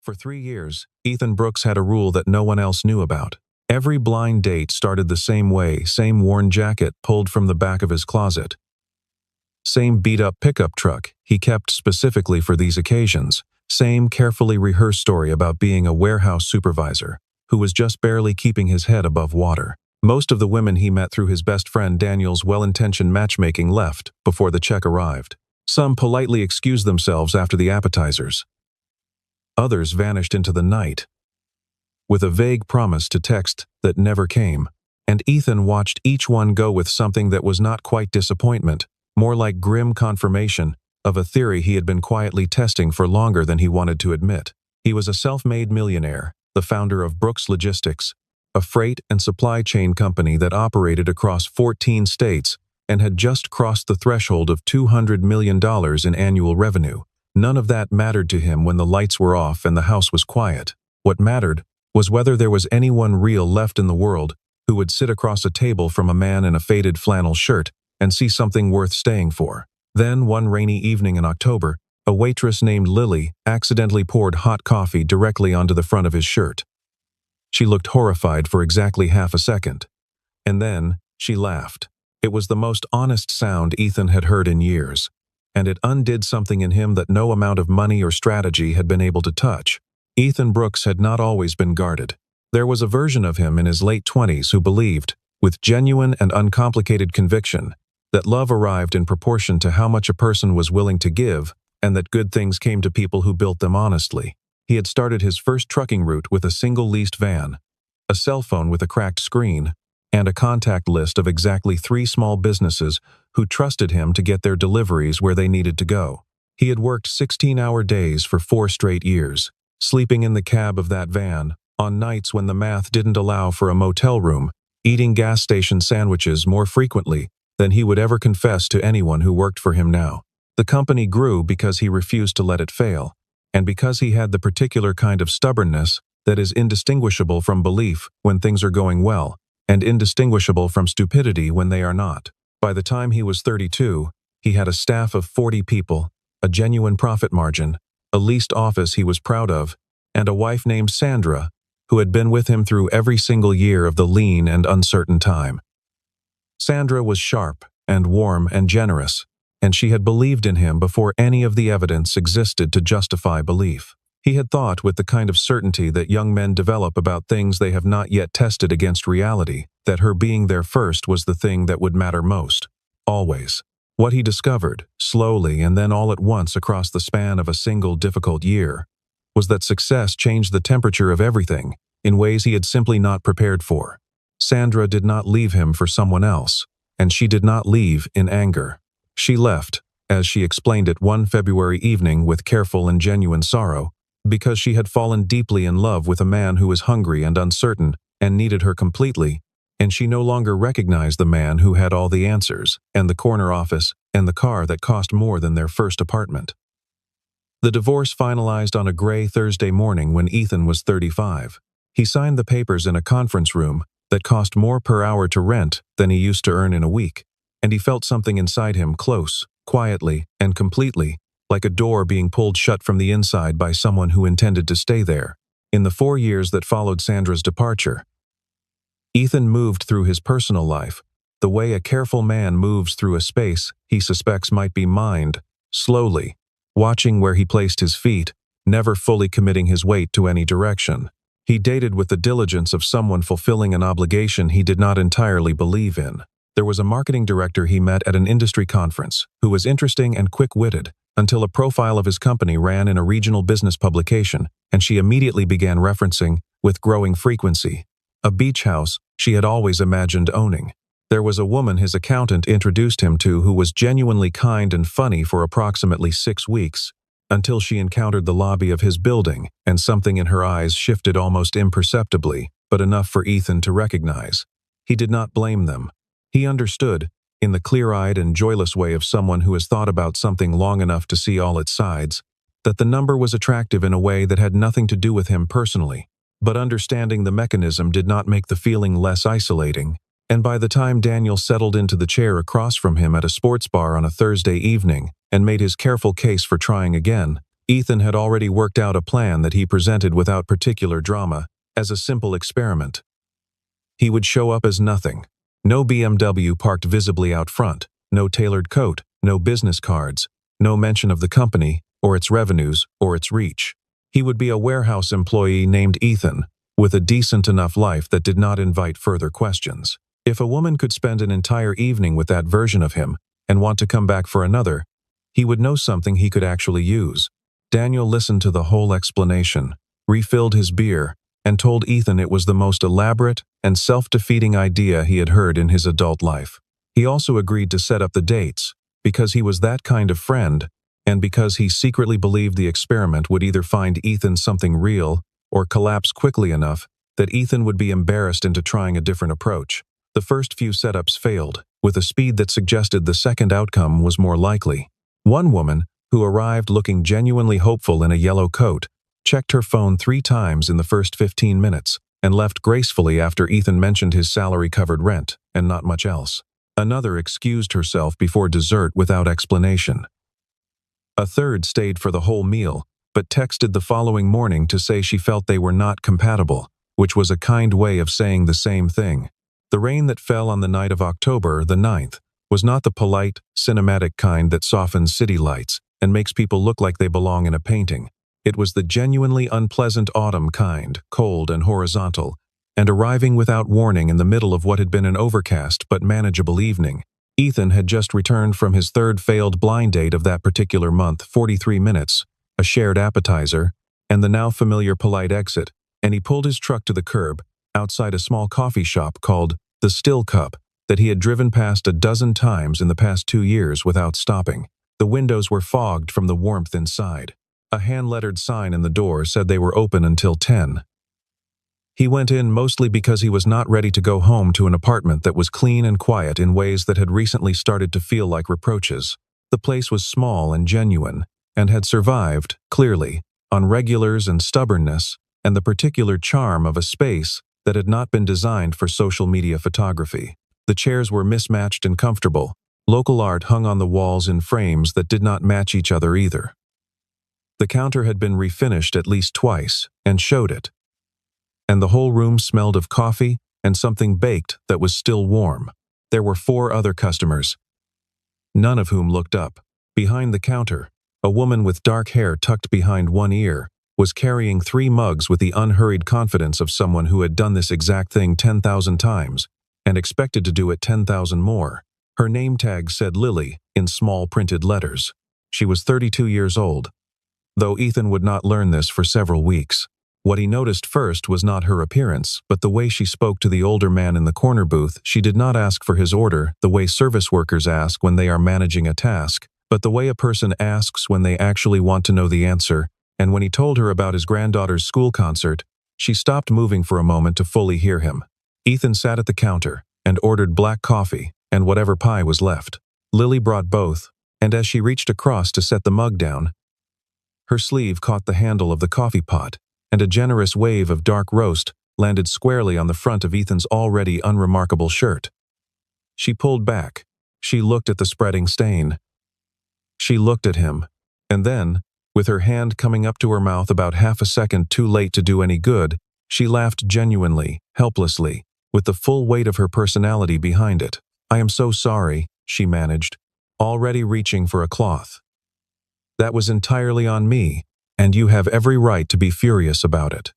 For 3 years, Ethan Brooks had a rule that no one else knew about. Every blind date started the same way, same worn jacket pulled from the back of his closet. Same beat-up pickup truck he kept specifically for these occasions. Same carefully rehearsed story about being a warehouse supervisor who was just barely keeping his head above water. Most of the women he met through his best friend Daniel's well-intentioned matchmaking left before the check arrived. Some politely excused themselves after the appetizers. Others vanished into the night, with a vague promise to text that never came. And Ethan watched each one go with something that was not quite disappointment, more like grim confirmation of a theory he had been quietly testing for longer than he wanted to admit. He was a self-made millionaire, the founder of Brooks Logistics, a freight and supply chain company that operated across 14 states and had just crossed the threshold of $200 million in annual revenue. None of that mattered to him when the lights were off and the house was quiet. What mattered was whether there was anyone real left in the world who would sit across a table from a man in a faded flannel shirt and see something worth staying for. Then, one rainy evening in October, a waitress named Lily accidentally poured hot coffee directly onto the front of his shirt. She looked horrified for exactly half a second. And then, she laughed. It was the most honest sound Ethan had heard in years, and it undid something in him that no amount of money or strategy had been able to touch. Ethan Brooks had not always been guarded. There was a version of him in his late 20s who believed, with genuine and uncomplicated conviction, that love arrived in proportion to how much a person was willing to give, and that good things came to people who built them honestly. He had started his first trucking route with a single leased van, a cell phone with a cracked screen, and a contact list of exactly 3 small businesses who trusted him to get their deliveries where they needed to go. He had worked 16-hour days for 4 straight years, sleeping in the cab of that van, on nights when the math didn't allow for a motel room, eating gas station sandwiches more frequently than he would ever confess to anyone who worked for him now. The company grew because he refused to let it fail, and because he had the particular kind of stubbornness that is indistinguishable from belief when things are going well, and indistinguishable from stupidity when they are not. By the time he was 32, he had a staff of 40 people, a genuine profit margin, a leased office he was proud of, and a wife named Sandra, who had been with him through every single year of the lean and uncertain time. Sandra was sharp and warm and generous, and she had believed in him before any of the evidence existed to justify belief. He had thought with the kind of certainty that young men develop about things they have not yet tested against reality, that her being there first was the thing that would matter most. Always. What he discovered, slowly and then all at once across the span of a single difficult year, was that success changed the temperature of everything in ways he had simply not prepared for. Sandra did not leave him for someone else, and she did not leave in anger. She left, as she explained it one February evening with careful and genuine sorrow, because she had fallen deeply in love with a man who was hungry and uncertain and needed her completely, and she no longer recognized the man who had all the answers, and the corner office, and the car that cost more than their first apartment. The divorce finalized on a gray Thursday morning when Ethan was 35. He signed the papers in a conference room that cost more per hour to rent than he used to earn in a week, and he felt something inside him close, quietly, and completely, like a door being pulled shut from the inside by someone who intended to stay there. In the 4 years that followed Sandra's departure, Ethan moved through his personal life the way a careful man moves through a space he suspects might be mined, slowly, watching where he placed his feet, never fully committing his weight to any direction. He dated with the diligence of someone fulfilling an obligation he did not entirely believe in. There was a marketing director he met at an industry conference who was interesting and quick-witted until a profile of his company ran in a regional business publication, and she immediately began referencing, with growing frequency, a beach house she had always imagined owning. There was a woman his accountant introduced him to who was genuinely kind and funny for approximately 6 weeks, until she encountered the lobby of his building, and something in her eyes shifted almost imperceptibly, but enough for Ethan to recognize. He did not blame them. He understood, in the clear-eyed and joyless way of someone who has thought about something long enough to see all its sides, that the number was attractive in a way that had nothing to do with him personally. But understanding the mechanism did not make the feeling less isolating, and by the time Daniel settled into the chair across from him at a sports bar on a Thursday evening and made his careful case for trying again, Ethan had already worked out a plan that he presented without particular drama, as a simple experiment. He would show up as nothing. No BMW parked visibly out front, no tailored coat, no business cards, no mention of the company, or its revenues, or its reach. He would be a warehouse employee named Ethan, with a decent enough life that did not invite further questions. If a woman could spend an entire evening with that version of him, and want to come back for another, he would know something he could actually use. Daniel listened to the whole explanation, refilled his beer, and told Ethan it was the most elaborate and self-defeating idea he had heard in his adult life. He also agreed to set up the dates, because he was that kind of friend, and because he secretly believed the experiment would either find Ethan something real or collapse quickly enough that Ethan would be embarrassed into trying a different approach. The first few setups failed, with a speed that suggested the second outcome was more likely. One woman, who arrived looking genuinely hopeful in a yellow coat, checked her phone 3 times in the first 15 minutes, and left gracefully after Ethan mentioned his salary-covered rent, and not much else. Another excused herself before dessert without explanation. A third stayed for the whole meal, but texted the following morning to say she felt they were not compatible, which was a kind way of saying the same thing. The rain that fell on the night of October the 9th was not the polite, cinematic kind that softens city lights and makes people look like they belong in a painting. It was the genuinely unpleasant autumn kind, cold and horizontal, and arriving without warning in the middle of what had been an overcast but manageable evening. Ethan had just returned from his third failed blind date of that particular month, 43 minutes, a shared appetizer, and the now familiar polite exit, and he pulled his truck to the curb, outside a small coffee shop called The Still Cup that he had driven past a dozen times in the past 2 years without stopping. The windows were fogged from the warmth inside. A hand-lettered sign in the door said they were open until 10. He went in mostly because he was not ready to go home to an apartment that was clean and quiet in ways that had recently started to feel like reproaches. The place was small and genuine, and had survived, clearly, on regulars and stubbornness, and the particular charm of a space that had not been designed for social media photography. The chairs were mismatched and comfortable. Local art hung on the walls in frames that did not match each other either. The counter had been refinished at least twice, and showed it. And the whole room smelled of coffee and something baked that was still warm. There were 4 other customers, none of whom looked up. Behind the counter, a woman with dark hair tucked behind one ear was carrying 3 mugs with the unhurried confidence of someone who had done this exact thing 10,000 times and expected to do it 10,000 more. Her name tag said Lily in small printed letters. She was 32 years old, though Ethan would not learn this for several weeks. What he noticed first was not her appearance, but the way she spoke to the older man in the corner booth. She did not ask for his order the way service workers ask when they are managing a task, but the way a person asks when they actually want to know the answer. And when he told her about his granddaughter's school concert, she stopped moving for a moment to fully hear him. Ethan sat at the counter and ordered black coffee and whatever pie was left. Lily brought both, and as she reached across to set the mug down, her sleeve caught the handle of the coffee pot, and a generous wave of dark roast landed squarely on the front of Ethan's already unremarkable shirt. She pulled back. She looked at the spreading stain. She looked at him, and then, with her hand coming up to her mouth about half a second too late to do any good, she laughed genuinely, helplessly, with the full weight of her personality behind it. "I am so sorry," she managed, already reaching for a cloth. "That was entirely on me, and you have every right to be furious about it."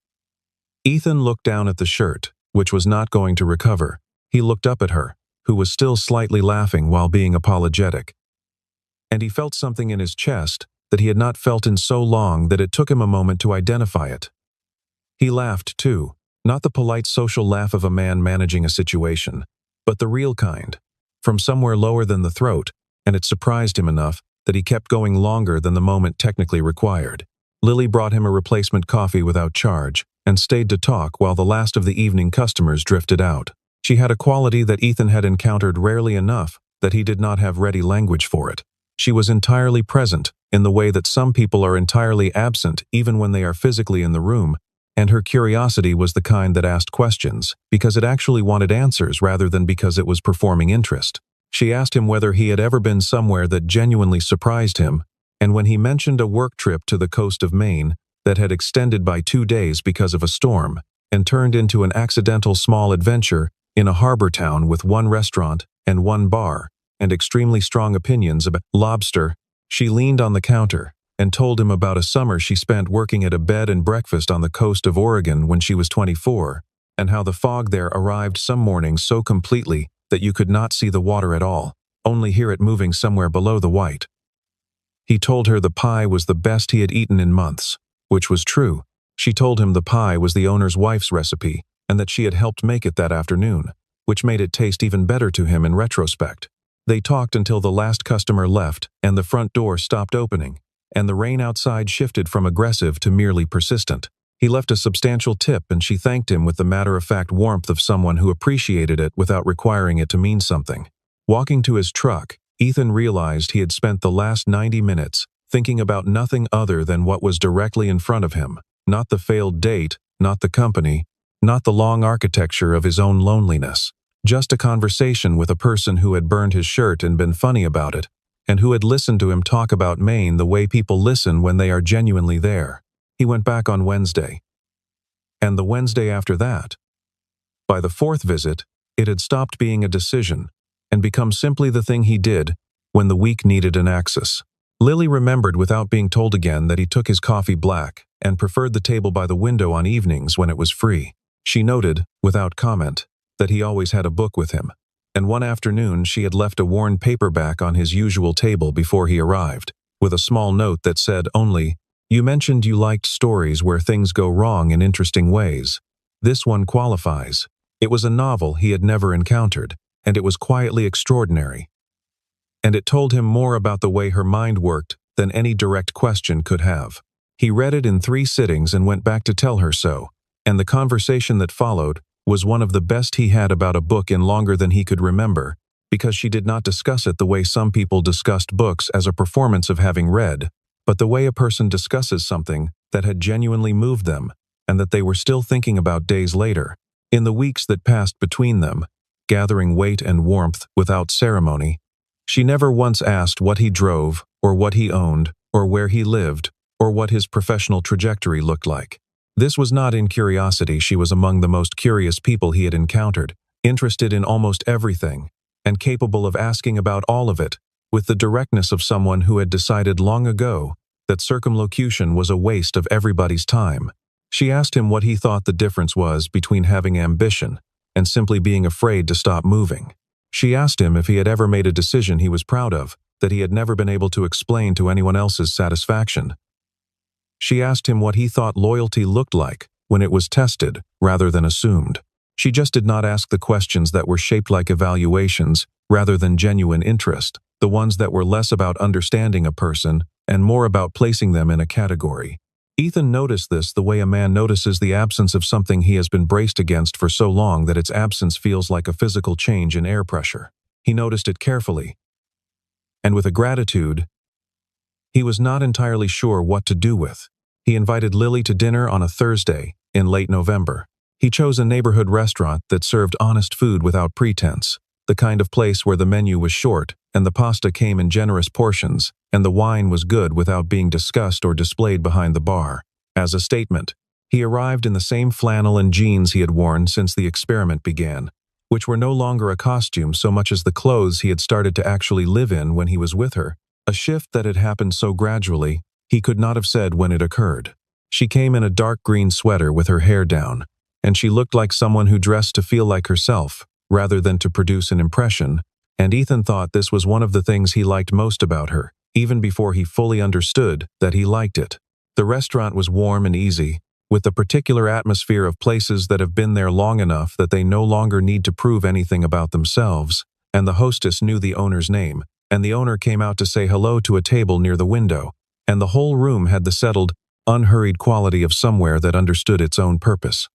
Ethan looked down at the shirt, which was not going to recover. He looked up at her, who was still slightly laughing while being apologetic. And he felt something in his chest that he had not felt in so long that it took him a moment to identify it. He laughed too, not the polite social laugh of a man managing a situation, but the real kind, from somewhere lower than the throat, and it surprised him enough that he kept going longer than the moment technically required. Lily brought him a replacement coffee without charge, and stayed to talk while the last of the evening customers drifted out. She had a quality that Ethan had encountered rarely enough that he did not have ready language for it. She was entirely present, in the way that some people are entirely absent even when they are physically in the room, and her curiosity was the kind that asked questions, because it actually wanted answers rather than because it was performing interest. She asked him whether he had ever been somewhere that genuinely surprised him, And when he mentioned a work trip to the coast of Maine that had extended by 2 days because of a storm and turned into an accidental small adventure in a harbor town with one restaurant and one bar and extremely strong opinions about lobster, she leaned on the counter and told him about a summer she spent working at a bed and breakfast on the coast of Oregon when she was 24, and how the fog there arrived some mornings so completely that you could not see the water at all, only hear it moving somewhere below the white. He told her the pie was the best he had eaten in months, which was true. She told him the pie was the owner's wife's recipe and that she had helped make it that afternoon, which made it taste even better to him in retrospect. They talked until the last customer left and the front door stopped opening, and the rain outside shifted from aggressive to merely persistent. He left a substantial tip and she thanked him with the matter-of-fact warmth of someone who appreciated it without requiring it to mean something. Walking to his truck, Ethan realized he had spent the last 90 minutes thinking about nothing other than what was directly in front of him, not the failed date, not the company, not the long architecture of his own loneliness, just a conversation with a person who had burned his shirt and been funny about it, and who had listened to him talk about Maine the way people listen when they are genuinely there. He went back on Wednesday. And the Wednesday after that. By the fourth visit, it had stopped being a decision and become simply the thing he did when the week needed an axis. Lily remembered without being told again that he took his coffee black and preferred the table by the window on evenings when it was free. She noted, without comment, that he always had a book with him, and one afternoon she had left a worn paperback on his usual table before he arrived, with a small note that said only, "You mentioned you liked stories where things go wrong in interesting ways. This one qualifies." It was a novel he had never encountered, and it was quietly extraordinary. And it told him more about the way her mind worked than any direct question could have. He read it in 3 sittings and went back to tell her so, and the conversation that followed was one of the best he had about a book in longer than he could remember, because she did not discuss it the way some people discussed books as a performance of having read, but the way a person discusses something that had genuinely moved them and that they were still thinking about days later. In the weeks that passed between them, gathering weight and warmth without ceremony, she never once asked what he drove, or what he owned, or where he lived, or what his professional trajectory looked like. This was not in curiosity. She was among the most curious people he had encountered, interested in almost everything, and capable of asking about all of it, with the directness of someone who had decided long ago that circumlocution was a waste of everybody's time. She asked him what he thought the difference was between having ambition and simply being afraid to stop moving. She asked him if he had ever made a decision he was proud of, that he had never been able to explain to anyone else's satisfaction. She asked him what he thought loyalty looked like when it was tested rather than assumed. She just did not ask the questions that were shaped like evaluations rather than genuine interest, the ones that were less about understanding a person and more about placing them in a category. Ethan noticed this the way a man notices the absence of something he has been braced against for so long that its absence feels like a physical change in air pressure. He noticed it carefully, and with a gratitude he was not entirely sure what to do with. He invited Lily to dinner on a Thursday in late November. He chose a neighborhood restaurant that served honest food without pretense, the kind of place where the menu was short and the pasta came in generous portions, and the wine was good without being discussed or displayed behind the bar. As a statement, he arrived in the same flannel and jeans he had worn since the experiment began, which were no longer a costume so much as the clothes he had started to actually live in when he was with her, a shift that had happened so gradually he could not have said when it occurred. She came in a dark green sweater with her hair down, and she looked like someone who dressed to feel like herself, rather than to produce an impression, and Ethan thought this was one of the things he liked most about her, even before he fully understood that he liked it. The restaurant was warm and easy, with the particular atmosphere of places that have been there long enough that they no longer need to prove anything about themselves, and the hostess knew the owner's name, and the owner came out to say hello to a table near the window, and the whole room had the settled, unhurried quality of somewhere that understood its own purpose.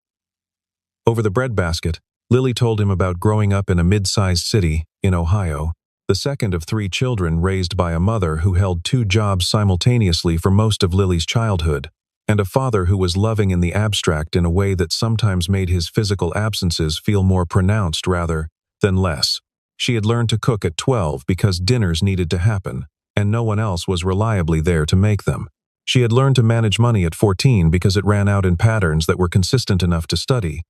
Over the breadbasket, Lily told him about growing up in a mid-sized city in Ohio, the second of 3 children raised by a mother who held 2 jobs simultaneously for most of Lily's childhood, and a father who was loving in the abstract in a way that sometimes made his physical absences feel more pronounced rather than less. She had learned to cook at 12 because dinners needed to happen, and no one else was reliably there to make them. She had learned to manage money at 14 because it ran out in patterns that were consistent enough to study,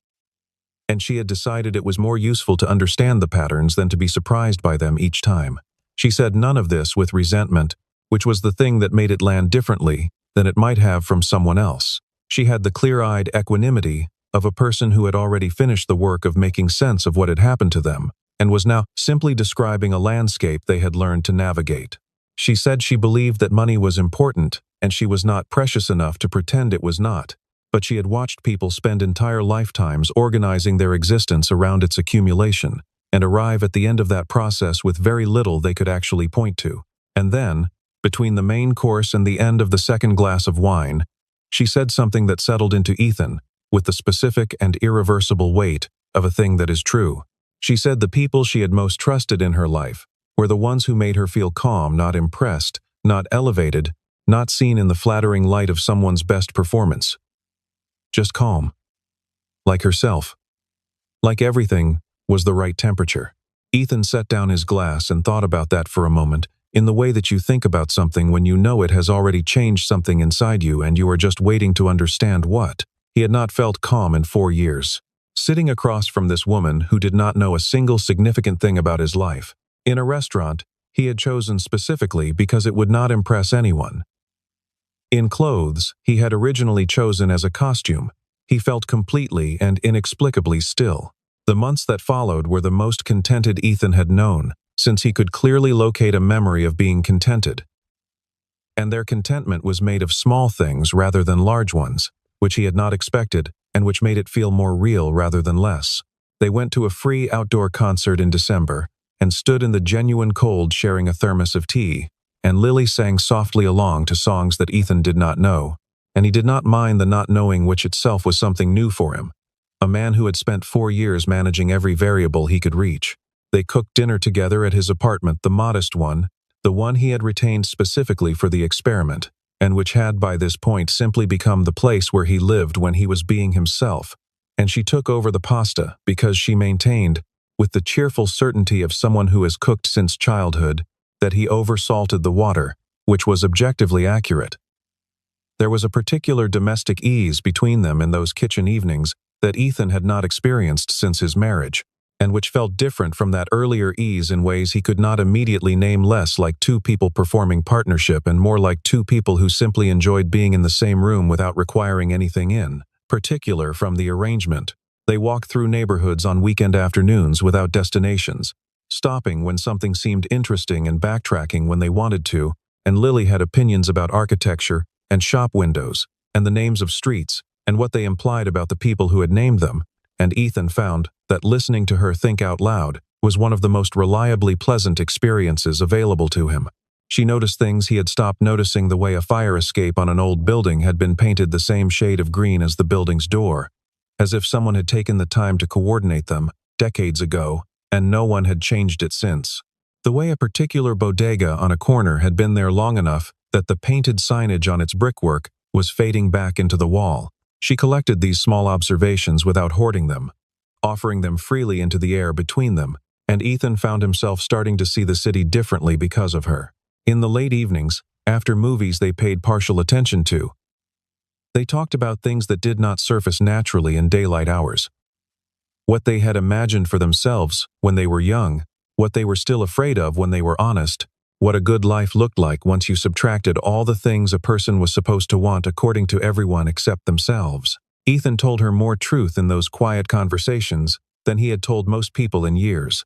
and she had decided it was more useful to understand the patterns than to be surprised by them each time. She said none of this with resentment, which was the thing that made it land differently than it might have from someone else. She had the clear-eyed equanimity of a person who had already finished the work of making sense of what had happened to them, and was now simply describing a landscape they had learned to navigate. She said she believed that money was important, and she was not precious enough to pretend it was not, but she had watched people spend entire lifetimes organizing their existence around its accumulation, and arrive at the end of that process with very little they could actually point to. And then, between the main course and the end of the second glass of wine, she said something that settled into Ethan with the specific and irreversible weight of a thing that is true. She said the people she had most trusted in her life were the ones who made her feel calm, not impressed, not elevated, not seen in the flattering light of someone's best performance. Just calm. Like herself. Like everything was the right temperature. Ethan set down his glass and thought about that for a moment, in the way that you think about something when you know it has already changed something inside you and you are just waiting to understand what. He had not felt calm in 4 years. Sitting across from this woman who did not know a single significant thing about his life. In a restaurant he had chosen specifically because it would not impress anyone. In clothes he had originally chosen as a costume, he felt completely and inexplicably still. The months that followed were the most contented Ethan had known, since he could clearly locate a memory of being contented. And their contentment was made of small things rather than large ones, which he had not expected, and which made it feel more real rather than less. They went to a free outdoor concert in December, and stood in the genuine cold sharing a thermos of tea, and Lily sang softly along to songs that Ethan did not know, and he did not mind the not knowing, which itself was something new for him. A man who had spent 4 years managing every variable he could reach. They cooked dinner together at his apartment, the modest one, the one he had retained specifically for the experiment, and which had by this point simply become the place where he lived when he was being himself, and she took over the pasta because she maintained, with the cheerful certainty of someone who has cooked since childhood, that he oversalted the water, which was objectively accurate. There was a particular domestic ease between them in those kitchen evenings that Ethan had not experienced since his marriage, and which felt different from that earlier ease in ways he could not immediately name, less like two people performing partnership and more like two people who simply enjoyed being in the same room without requiring anything in particular from the arrangement. They walked through neighborhoods on weekend afternoons without destinations, stopping when something seemed interesting and backtracking when they wanted to, and Lily had opinions about architecture and shop windows and the names of streets and what they implied about the people who had named them, and Ethan found that listening to her think out loud was one of the most reliably pleasant experiences available to him. She noticed things he had stopped noticing, the way a fire escape on an old building had been painted the same shade of green as the building's door, as if someone had taken the time to coordinate them decades ago, and no one had changed it since. The way a particular bodega on a corner had been there long enough that the painted signage on its brickwork was fading back into the wall. She collected these small observations without hoarding them, offering them freely into the air between them, and Ethan found himself starting to see the city differently because of her. In the late evenings, after movies they paid partial attention to, they talked about things that did not surface naturally in daylight hours. What they had imagined for themselves when they were young, what they were still afraid of when they were honest, what a good life looked like once you subtracted all the things a person was supposed to want according to everyone except themselves. Ethan told her more truth in those quiet conversations than he had told most people in years.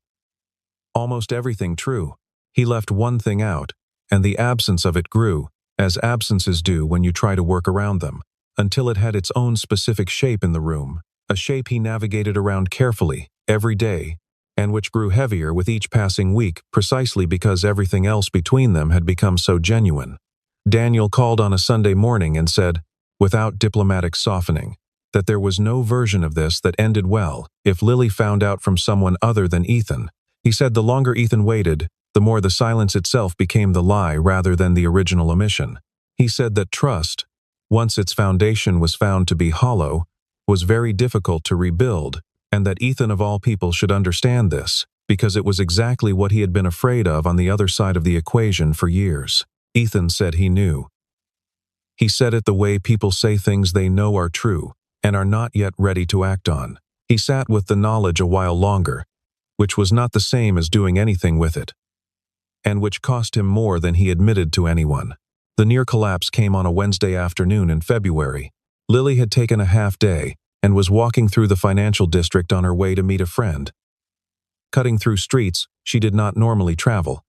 Almost everything true. He left one thing out, and the absence of it grew, as absences do when you try to work around them, until it had its own specific shape in the room, a shape he navigated around carefully, every day, and which grew heavier with each passing week precisely because everything else between them had become so genuine. Daniel called on a Sunday morning and said, without diplomatic softening, that there was no version of this that ended well if Lily found out from someone other than Ethan. He said the longer Ethan waited, the more the silence itself became the lie rather than the original omission. He said that trust, once its foundation was found to be hollow, was very difficult to rebuild, and that Ethan of all people should understand this, because it was exactly what he had been afraid of on the other side of the equation for years. Ethan said he knew. He said it the way people say things they know are true and are not yet ready to act on. He sat with the knowledge a while longer, which was not the same as doing anything with it, and which cost him more than he admitted to anyone. The near collapse came on a Wednesday afternoon in February. Lily had taken a half day and was walking through the financial district on her way to meet a friend. Cutting through streets she did not normally travel,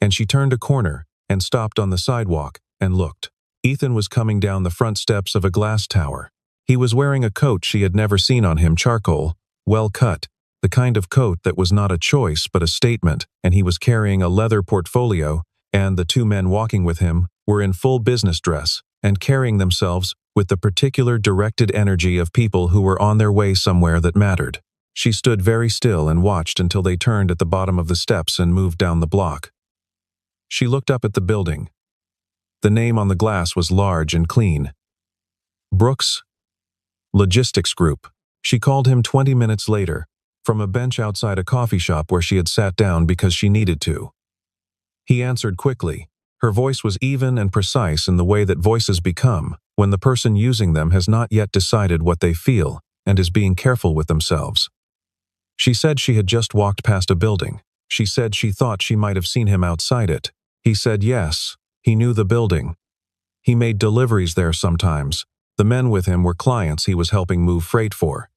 and she turned a corner and stopped on the sidewalk and looked. Ethan was coming down the front steps of a glass tower. He was wearing a coat she had never seen on him, charcoal, well cut, the kind of coat that was not a choice but a statement, and he was carrying a leather portfolio, and the two men walking with him were in full business dress and carrying themselves with the particular directed energy of people who were on their way somewhere that mattered. She stood very still and watched until they turned at the bottom of the steps and moved down the block. She looked up at the building. The name on the glass was large and clean. Brooks Logistics Group. She called him 20 minutes later, from a bench outside a coffee shop where she had sat down because she needed to. He answered quickly. Her voice was even and precise in the way that voices become when the person using them has not yet decided what they feel and is being careful with themselves. She said she had just walked past a building. She said she thought she might have seen him outside it. He said yes, he knew the building. He made deliveries there sometimes. The men with him were clients he was helping move freight for.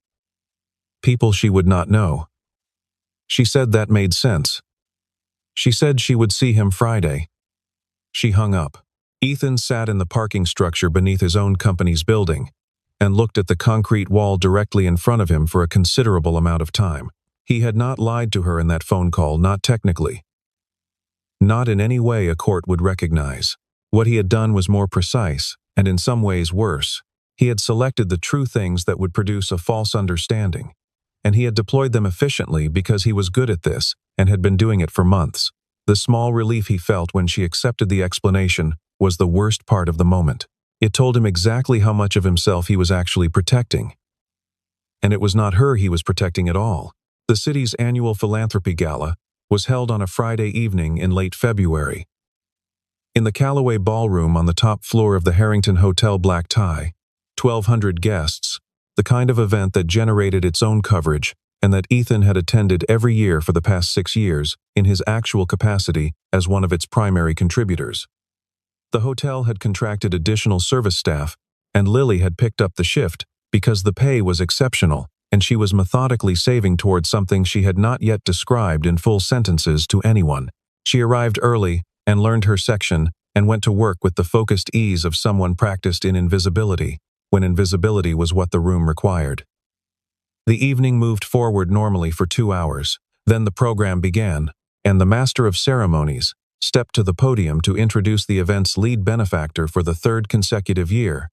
People she would not know. She said that made sense. She said she would see him Friday. She hung up. Ethan sat in the parking structure beneath his own company's building and looked at the concrete wall directly in front of him for a considerable amount of time. He had not lied to her in that phone call, not technically. Not in any way a court would recognize. What he had done was more precise, and in some ways worse. He had selected the true things that would produce a false understanding, and he had deployed them efficiently because he was good at this and had been doing it for months. The small relief he felt when she accepted the explanation was the worst part of the moment. It told him exactly how much of himself he was actually protecting. And it was not her he was protecting at all. The city's annual philanthropy gala was held on a Friday evening in late February. In the Callaway Ballroom on the top floor of the Harrington Hotel, black tie, 1,200 guests, the kind of event that generated its own coverage and that Ethan had attended every year for the past 6 years in his actual capacity as one of its primary contributors. The hotel had contracted additional service staff, and Lily had picked up the shift because the pay was exceptional, and she was methodically saving towards something she had not yet described in full sentences to anyone. She arrived early and learned her section and went to work with the focused ease of someone practiced in invisibility, when invisibility was what the room required. The evening moved forward normally for 2 hours. Then the program began, and the Master of Ceremonies stepped to the podium to introduce the event's lead benefactor for the 3rd consecutive year.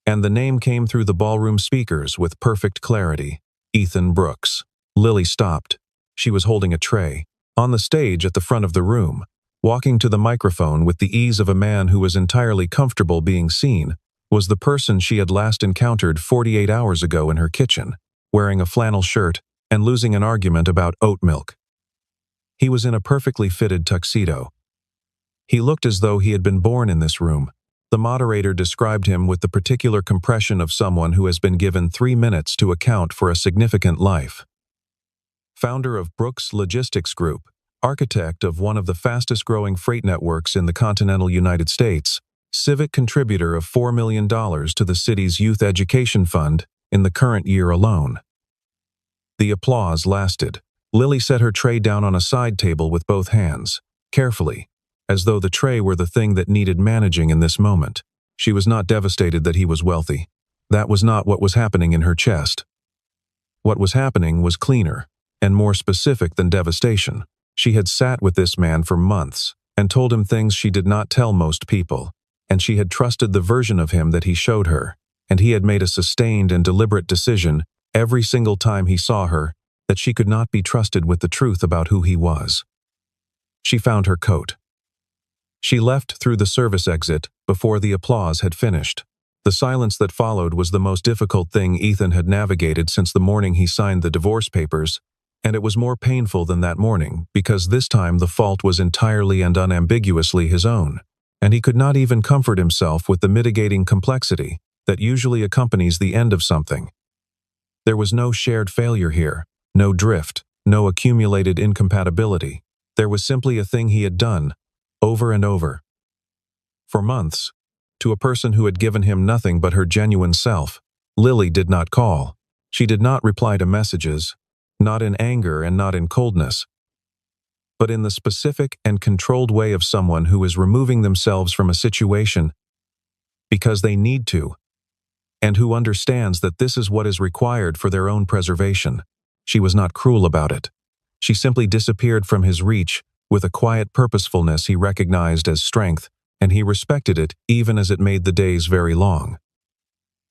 And the name came through the ballroom speakers with perfect clarity. Ethan Brooks. Lily stopped. She was holding a tray. On the stage at the front of the room, walking to the microphone with the ease of a man who was entirely comfortable being seen, was the person she had last encountered 48 hours ago in her kitchen, wearing a flannel shirt and losing an argument about oat milk. He was in a perfectly fitted tuxedo. He looked as though he had been born in this room. The moderator described him with the particular compression of someone who has been given 3 minutes to account for a significant life. Founder of Brooks Logistics Group, architect of one of the fastest-growing freight networks in the continental United States, civic contributor of $4 million to the city's youth education fund in the current year alone. The applause lasted. Lily set her tray down on a side table with both hands, carefully, as though the tray were the thing that needed managing in this moment. She was not devastated that he was wealthy. That was not what was happening in her chest. What was happening was cleaner and more specific than devastation. She had sat with this man for months and told him things she did not tell most people, and she had trusted the version of him that he showed her, and he had made a sustained and deliberate decision every single time he saw her that she could not be trusted with the truth about who he was. She found her coat. She left through the service exit before the applause had finished. The silence that followed was the most difficult thing Ethan had navigated since the morning he signed the divorce papers, And it was more painful than that morning, because this time the fault was entirely and unambiguously his own, and he could not even comfort himself with the mitigating complexity that usually accompanies the end of something. There was no shared failure here, no drift, no accumulated incompatibility. There was simply a thing he had done, over and over, for months, to a person who had given him nothing but her genuine self. Lily did not call. She did not reply to messages, not in anger and not in coldness, but in the specific and controlled way of someone who is removing themselves from a situation because they need to, and who understands that this is what is required for their own preservation. She was not cruel about it. She simply disappeared from his reach with a quiet purposefulness he recognized as strength, and he respected it even as it made the days very long.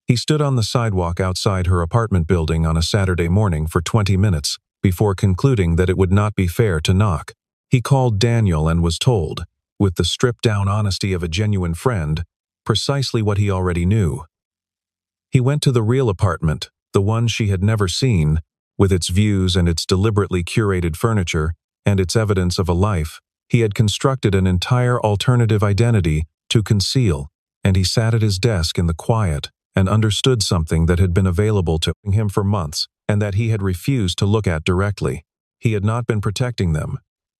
He stood on the sidewalk outside her apartment building on a Saturday morning for 20 minutes before concluding that it would not be fair to knock. He called Daniel and was told, with the stripped-down honesty of a genuine friend, precisely what he already knew. He went to the real apartment, the one she had never seen, with its views and its deliberately curated furniture and its evidence of a life he had constructed an entire alternative identity to conceal, and he sat at his desk in the quiet and understood something that had been available to him for months and that he had refused to look at directly. He had not been protecting them.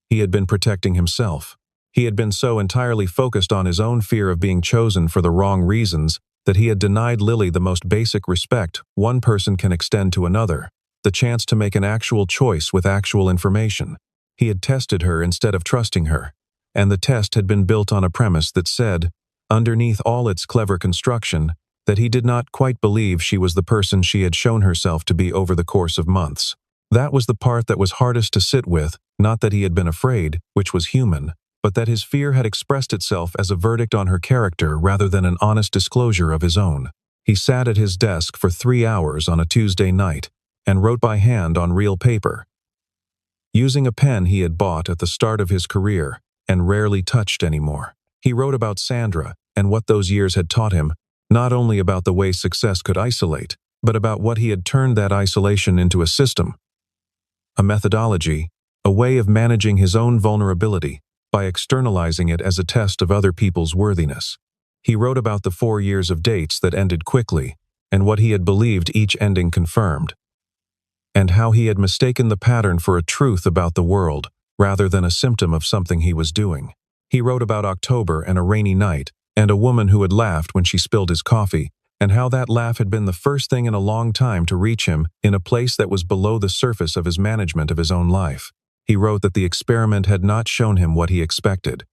He had been protecting himself. He had been so entirely focused on his own fear of being chosen for the wrong reasons that he had denied Lily the most basic respect one person can extend to another, the chance to make an actual choice with actual information. He had tested her instead of trusting her, and the test had been built on a premise that said, underneath all its clever construction, that he did not quite believe she was the person she had shown herself to be over the course of months. That was the part that was hardest to sit with, not that he had been afraid, which was human, but that his fear had expressed itself as a verdict on her character rather than an honest disclosure of his own. He sat at his desk for 3 hours on a Tuesday night and wrote by hand on real paper, using a pen he had bought at the start of his career and rarely touched anymore. He wrote about Sandra and what those years had taught him, not only about the way success could isolate, but about what he had turned that isolation into a system, a methodology, a way of managing his own vulnerability by externalizing it as a test of other people's worthiness. He wrote about the 4 years of dates that ended quickly and what he had believed each ending confirmed, and how he had mistaken the pattern for a truth about the world rather than a symptom of something he was doing. He wrote about October and a rainy night, and a woman who had laughed when she spilled his coffee, and how that laugh had been the first thing in a long time to reach him in a place that was below the surface of his management of his own life. He wrote that the experiment had not shown him what he expected.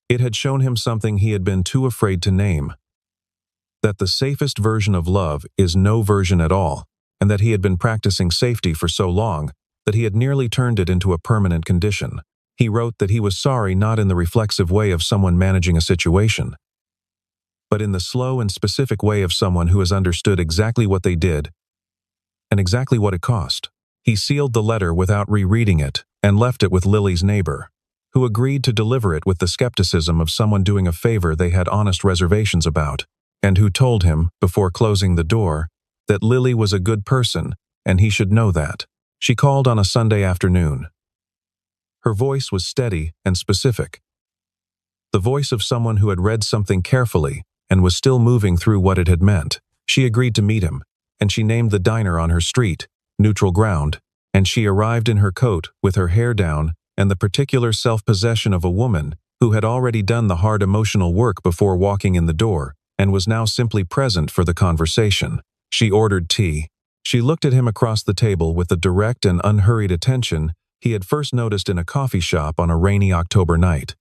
It had shown him something he had been too afraid to name. That the safest version of love is no version at all, and that he had been practicing safety for so long that he had nearly turned it into a permanent condition. He wrote that he was sorry not in the reflexive way of someone managing a situation, but in the slow and specific way of someone who has understood exactly what they did and exactly what it cost. He sealed the letter without rereading it and left it with Lily's neighbor, who agreed to deliver it with the skepticism of someone doing a favor they had honest reservations about, and who told him, before closing the door, that Lily was a good person and he should know that. She called on a Sunday afternoon. Her voice was steady and specific, the voice of someone who had read something carefully and was still moving through what it had meant. She agreed to meet him, and she named the diner on her street, Neutral Ground, and she arrived in her coat with her hair down and the particular self-possession of a woman who had already done the hard emotional work before walking in the door and was now simply present for the conversation. She ordered tea. She looked at him across the table with the direct and unhurried attention he had first noticed in a coffee shop on a rainy October night.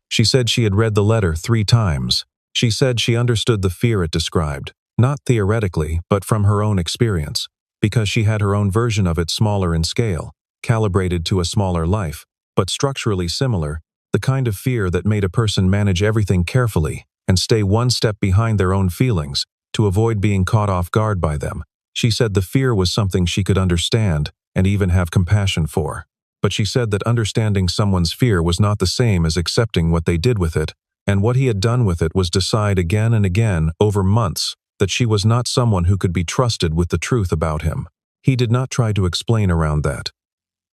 She said she had read the letter 3 times. She said she understood the fear it described, not theoretically, but from her own experience, because she had her own version of it, smaller in scale, calibrated to a smaller life, but structurally similar, the kind of fear that made a person manage everything carefully and stay one step behind their own feelings to avoid being caught off guard by them. She said the fear was something she could understand and even have compassion for. But she said that understanding someone's fear was not the same as accepting what they did with it, and what he had done with it was decide again and again over months that she was not someone who could be trusted with the truth about him. He did not try to explain around that.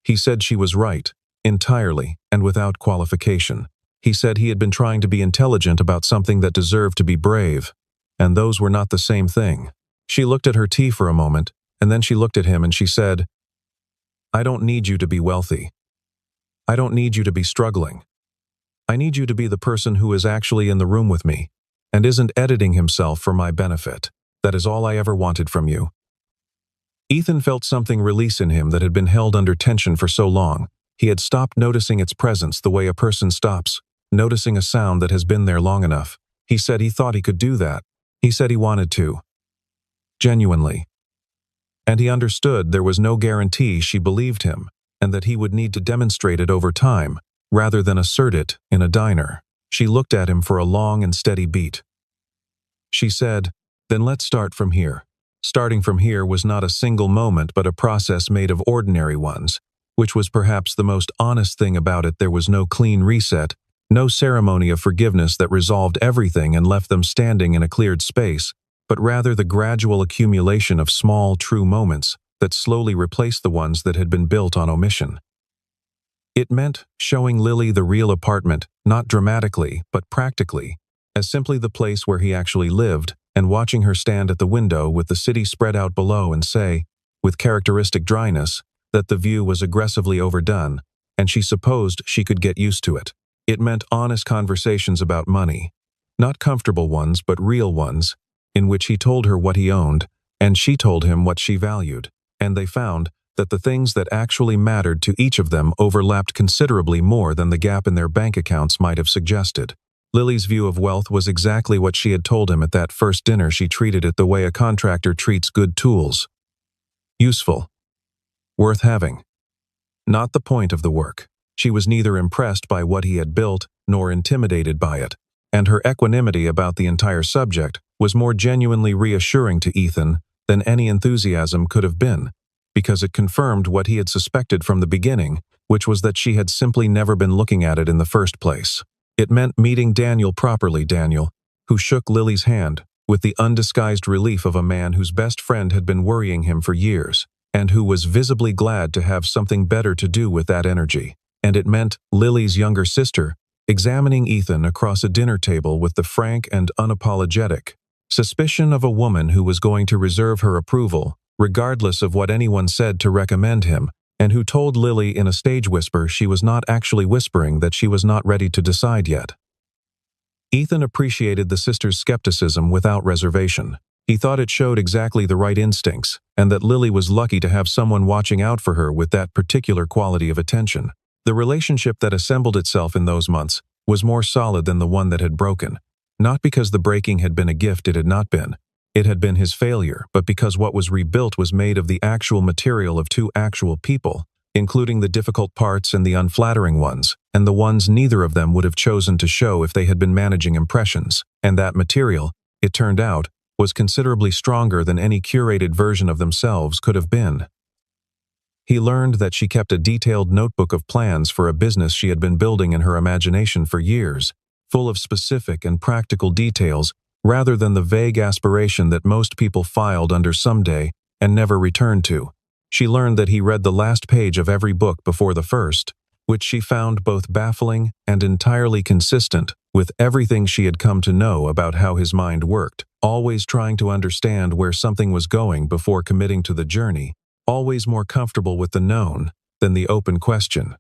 He said she was right, entirely, and without qualification. He said he had been trying to be intelligent about something that deserved to be brave, and those were not the same thing. She looked at her tea for a moment, and then she looked at him and she said, "I don't need you to be wealthy. I don't need you to be struggling. I need you to be the person who is actually in the room with me, and isn't editing himself for my benefit. That is all I ever wanted from you." Ethan felt something release in him that had been held under tension for so long. He had stopped noticing its presence the way a person stops noticing a sound that has been there long enough. He said he thought he could do that. He said he wanted to. Genuinely. And he understood there was no guarantee she believed him, and that he would need to demonstrate it over time, rather than assert it in a diner. She looked at him for a long and steady beat. She said, "Then let's start from here." Starting from here was not a single moment but a process made of ordinary ones, which was perhaps the most honest thing about it. There was no clean reset, no ceremony of forgiveness that resolved everything and left them standing in a cleared space, but rather the gradual accumulation of small, true moments that slowly replaced the ones that had been built on omission. It meant showing Lily the real apartment, not dramatically, but practically, as simply the place where he actually lived, and watching her stand at the window with the city spread out below and say, with characteristic dryness, that the view was aggressively overdone, and she supposed she could get used to it. It meant honest conversations about money, not comfortable ones but real ones, in which he told her what he owned, and she told him what she valued, and they found that the things that actually mattered to each of them overlapped considerably more than the gap in their bank accounts might have suggested. Lily's view of wealth was exactly what she had told him at that first dinner. She treated it the way a contractor treats good tools. Useful. Worth having. Not the point of the work. She was neither impressed by what he had built, nor intimidated by it, and her equanimity about the entire subject was more genuinely reassuring to Ethan than any enthusiasm could have been, because it confirmed what he had suspected from the beginning, which was that she had simply never been looking at it in the first place. It meant meeting Daniel properly, Daniel, who shook Lily's hand with the undisguised relief of a man whose best friend had been worrying him for years, and who was visibly glad to have something better to do with that energy. And it meant Lily's younger sister examining Ethan across a dinner table with the frank and unapologetic suspicion of a woman who was going to reserve her approval, regardless of what anyone said to recommend him, and who told Lily in a stage whisper she was not actually whispering that she was not ready to decide yet. Ethan appreciated the sister's skepticism without reservation. He thought it showed exactly the right instincts, and that Lily was lucky to have someone watching out for her with that particular quality of attention. The relationship that assembled itself in those months was more solid than the one that had broken, not because the breaking had been a gift it had not been. It had been his failure, but because what was rebuilt was made of the actual material of two actual people, including the difficult parts and the unflattering ones, and the ones neither of them would have chosen to show if they had been managing impressions. And that material, it turned out, was considerably stronger than any curated version of themselves could have been. He learned that she kept a detailed notebook of plans for a business she had been building in her imagination for years, full of specific and practical details, rather than the vague aspiration that most people filed under someday and never returned to. She learned that he read the last page of every book before the first, which she found both baffling and entirely consistent with everything she had come to know about how his mind worked, always trying to understand where something was going before committing to the journey, always more comfortable with the known than the open question.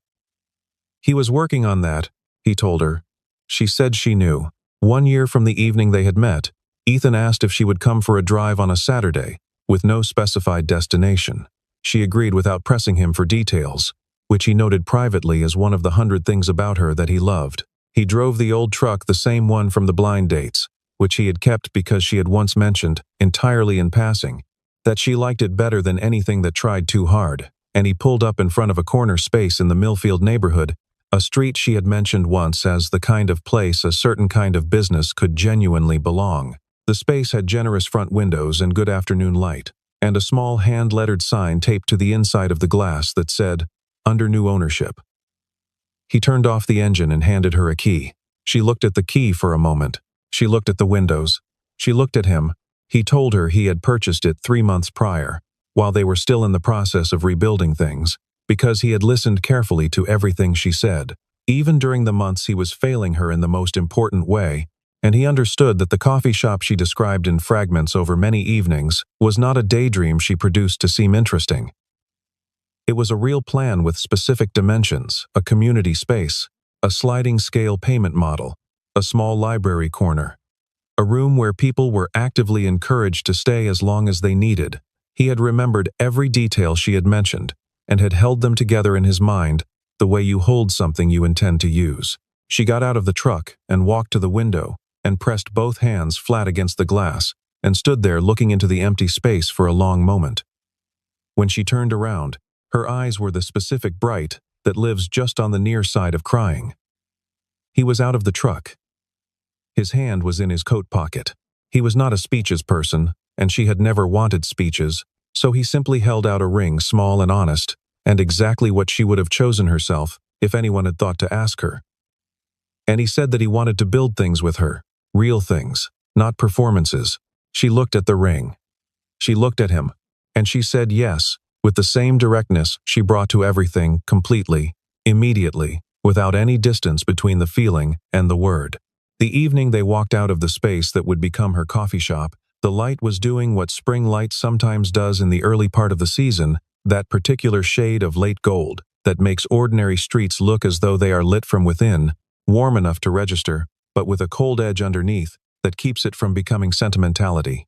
He was working on that, he told her. She said she knew. 1 year from the evening they had met, Ethan asked if she would come for a drive on a Saturday, with no specified destination. She agreed without pressing him for details, which he noted privately as one of the 100 things about her that he loved. He drove the old truck, the same one from the blind dates, which he had kept because she had once mentioned, entirely in passing, that she liked it better than anything that tried too hard, and he pulled up in front of a corner space in the Millfield neighborhood, a street she had mentioned once as the kind of place a certain kind of business could genuinely belong. The space had generous front windows and good afternoon light, and a small hand-lettered sign taped to the inside of the glass that said, "Under new ownership." He turned off the engine and handed her a key. She looked at the key for a moment. She looked at the windows. She looked at him. He told her he had purchased it 3 months prior, while they were still in the process of rebuilding things, because he had listened carefully to everything she said, even during the months he was failing her in the most important way, and he understood that the coffee shop she described in fragments over many evenings was not a daydream she produced to seem interesting. It was a real plan with specific dimensions, a community space, a sliding scale payment model, a small library corner, a room where people were actively encouraged to stay as long as they needed. He had remembered every detail she had mentioned and had held them together in his mind the way you hold something you intend to use. She got out of the truck and walked to the window and pressed both hands flat against the glass and stood there looking into the empty space for a long moment. When she turned around, her eyes were the specific bright that lives just on the near side of crying. He was out of the truck. His hand was in his coat pocket. He was not a speeches person, and she had never wanted speeches, so he simply held out a ring small and honest, and exactly what she would have chosen herself if anyone had thought to ask her. And he said that he wanted to build things with her, real things, not performances. She looked at the ring. She looked at him, and she said yes, with the same directness she brought to everything, completely, immediately, without any distance between the feeling and the word. The evening they walked out of the space that would become her coffee shop, the light was doing what spring light sometimes does in the early part of the season, that particular shade of late gold that makes ordinary streets look as though they are lit from within, warm enough to register, but with a cold edge underneath that keeps it from becoming sentimentality.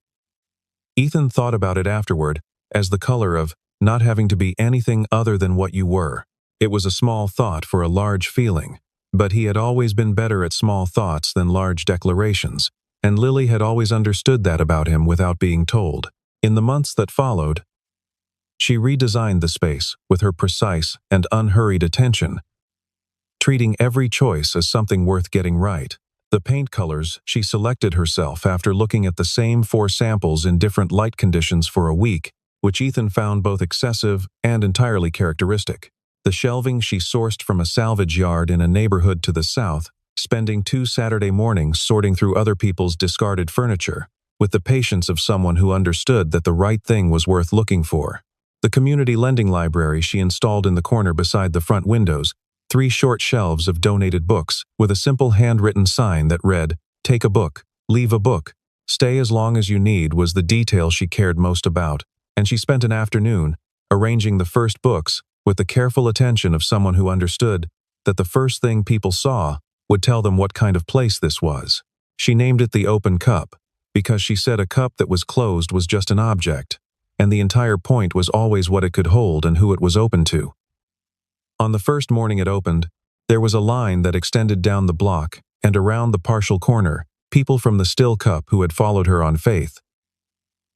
Ethan thought about it afterward as the color of not having to be anything other than what you were. It was a small thought for a large feeling, but he had always been better at small thoughts than large declarations, and Lily had always understood that about him without being told. In the months that followed, she redesigned the space with her precise and unhurried attention, treating every choice as something worth getting right. The paint colors she selected herself after looking at the same 4 samples in different light conditions for a week, which Ethan found both excessive and entirely characteristic. The shelving she sourced from a salvage yard in a neighborhood to the south, spending 2 Saturday mornings sorting through other people's discarded furniture, with the patience of someone who understood that the right thing was worth looking for. The community lending library she installed in the corner beside the front windows, 3 short shelves of donated books with a simple handwritten sign that read, "Take a book, leave a book, stay as long as you need," was the detail she cared most about, and she spent an afternoon arranging the first books with the careful attention of someone who understood that the first thing people saw would tell them what kind of place this was. She named it the open cup, because she said a cup that was closed was just an object, and the entire point was always what it could hold and who it was open to. On the first morning it opened, there was a line that extended down the block and around the partial corner, people from the Still Cup who had followed her on faith.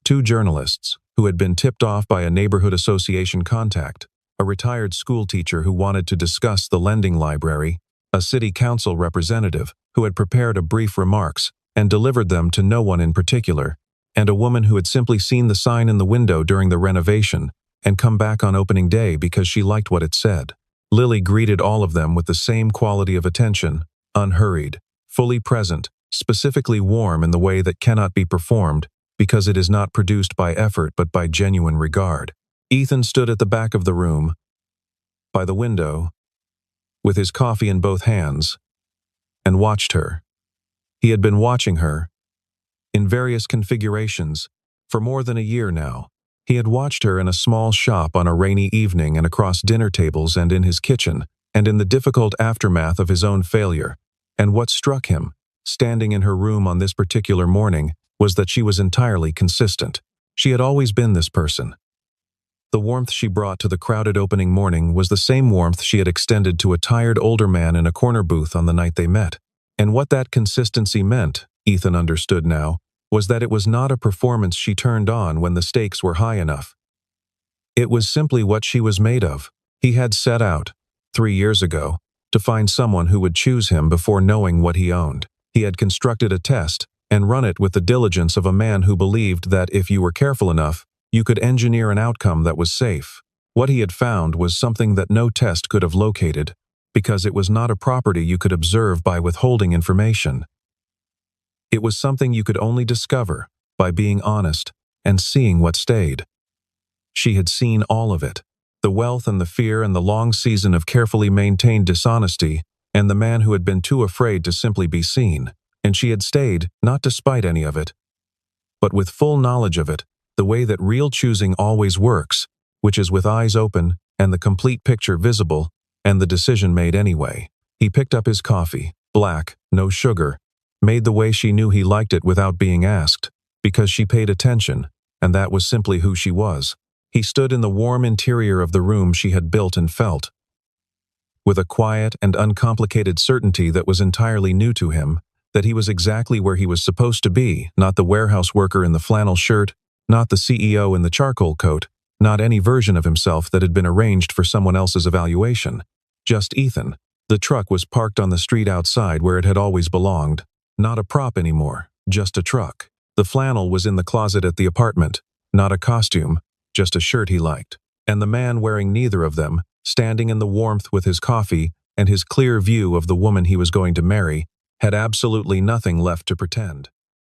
2 journalists, who had been tipped off by a neighborhood association contact, a retired school teacher who wanted to discuss the lending library, a city council representative who had prepared a brief remarks and delivered them to no one in particular, and a woman who had simply seen the sign in the window during the renovation and come back on opening day because she liked what it said. Lily greeted all of them with the same quality of attention, unhurried, fully present, specifically warm in the way that cannot be performed because it is not produced by effort but by genuine regard. Ethan stood at the back of the room, by the window, with his coffee in both hands, and watched her. He had been watching her, in various configurations, for more than a year now. He had watched her in a small shop on a rainy evening and across dinner tables and in his kitchen, and in the difficult aftermath of his own failure. And what struck him, standing in her room on this particular morning, was that she was entirely consistent. She had always been this person. The warmth she brought to the crowded opening morning was the same warmth she had extended to a tired older man in a corner booth on the night they met. And what that consistency meant, Ethan understood now, was that it was not a performance she turned on when the stakes were high enough. It was simply what she was made of. He had set out, 3 years ago, to find someone who would choose him before knowing what he owned. He had constructed a test and run it with the diligence of a man who believed that if you were careful enough, you could engineer an outcome that was safe. What he had found was something that no test could have located, because it was not a property you could observe by withholding information. It was something you could only discover by being honest and seeing what stayed. She had seen all of it. The wealth and the fear and the long season of carefully maintained dishonesty, and the man who had been too afraid to simply be seen. And she had stayed, not despite any of it, but with full knowledge of it, the way that real choosing always works, which is with eyes open and the complete picture visible, and the decision made anyway. He picked up his coffee, black, no sugar, made the way she knew he liked it without being asked, because she paid attention, and that was simply who she was. He stood in the warm interior of the room she had built and felt, with a quiet and uncomplicated certainty that was entirely new to him, that he was exactly where he was supposed to be, not the warehouse worker in the flannel shirt, not the CEO in the charcoal coat, not any version of himself that had been arranged for someone else's evaluation. Just Ethan. The truck was parked on the street outside where it had always belonged. Not a prop anymore, just a truck. The flannel was in the closet at the apartment, not a costume, just a shirt he liked. And the man wearing neither of them, standing in the warmth with his coffee and his clear view of the woman he was going to marry, had absolutely nothing left to pretend.